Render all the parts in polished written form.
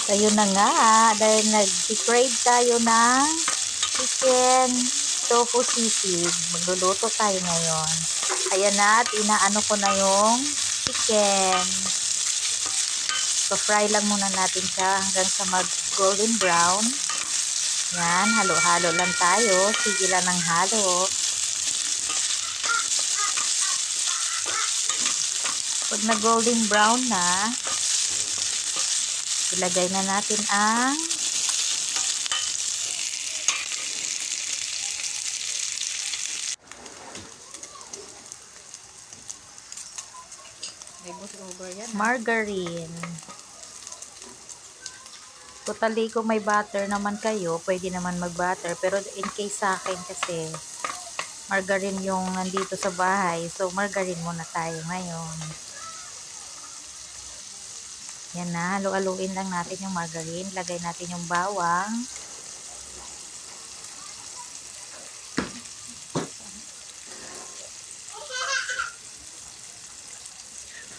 Ayun na nga, dahil nag-crave tayo ng chicken tofu sisig. Magluluto tayo ngayon. Ayan na, at inaano ko na yung chicken. So, fry lang muna natin siya hanggang sa mag-golden brown. Yan, halo-halo lang tayo. Sige lang ng halo. Pag na-golden brown na, ilagay na natin ang margarine. Totally kung may butter naman kayo, pwede naman mag-butter. Pero in case sa akin kasi, margarine yung nandito sa bahay. So, margarine muna tayo ngayon. Yan na, halu-haluin lang natin yung margarine. Lagay natin yung bawang.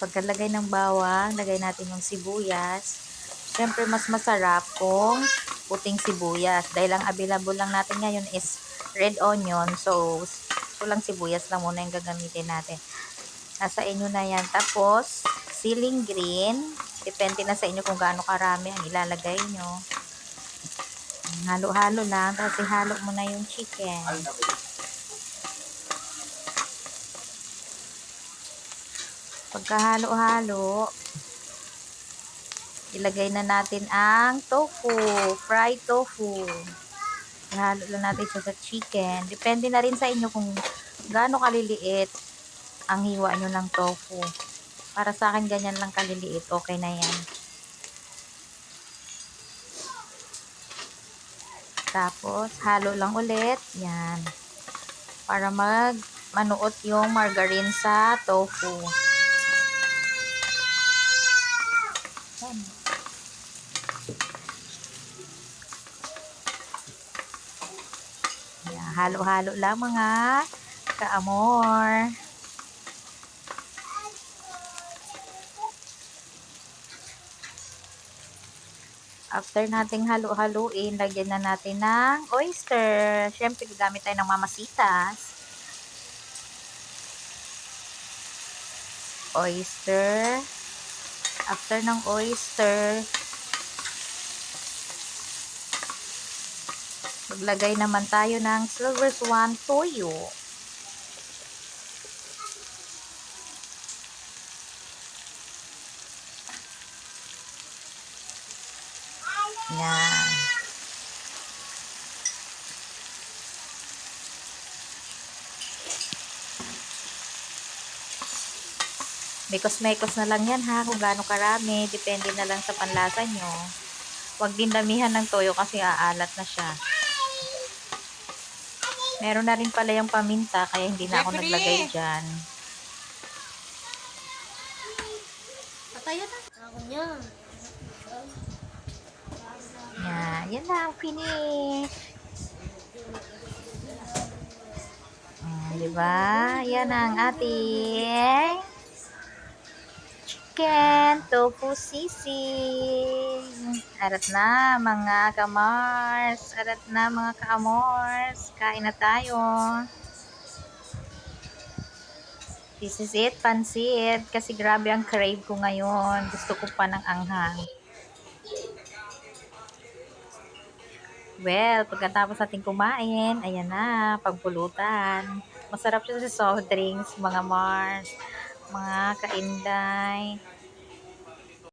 Pagkalagay ng bawang, lagay natin yung sibuyas. Siyempre, mas masarap kung puting sibuyas. Dahil ang available lang natin ngayon is red onion. So, lang sibuyas lang muna yung gagamitin natin. Nasa inyo na yan. Tapos, ceiling green. Depende na sa inyo kung gaano karami ang ilalagay nyo. Halo-halo lang. Tapos, ihalo mo na yung chicken. Pagkahalo-halo, ilagay na natin ang tofu, fried tofu. Ihalo lang natin siya sa chicken. Depende na rin sa inyo kung gaano kaliliit ang hiwa nyo ng tofu. Para sa akin, ganyan lang kaliliit. Okay na yan. Tapos, halo lang ulit. Yan. Para manuot yung margarine sa tofu. Yan. Halo-halo lang mga kaamor. After nating halo-haluin, lagyan na natin ng oyster. Siyempre, gagamit tayo ng mamasitas. Oyster. After ng oyster, maglagay naman tayo ng Silver Swan toyo. Yan. Mekos-mekos na lang yan ha, kung gaano karami. Depende na lang sa panlasa nyo. Huwag din damihan ng toyo kasi aalat na siya. Meron na rin pala yung paminta, kaya hindi na ako naglagay dyan. Patayan na. Ako niya. Yan lang, finish. Diba? Yan ang ating chicken tofu sisig. Arat na mga kamars. Arat na mga kaamors. Kain na tayo. This is it, pansit. Kasi grabe ang crave ko ngayon. Gusto ko pa ng anghang. Well, pagkatapos natin kumain, ayan na, pagpulutan. Masarap siya sa soft drinks, mga Mars, mga kainday.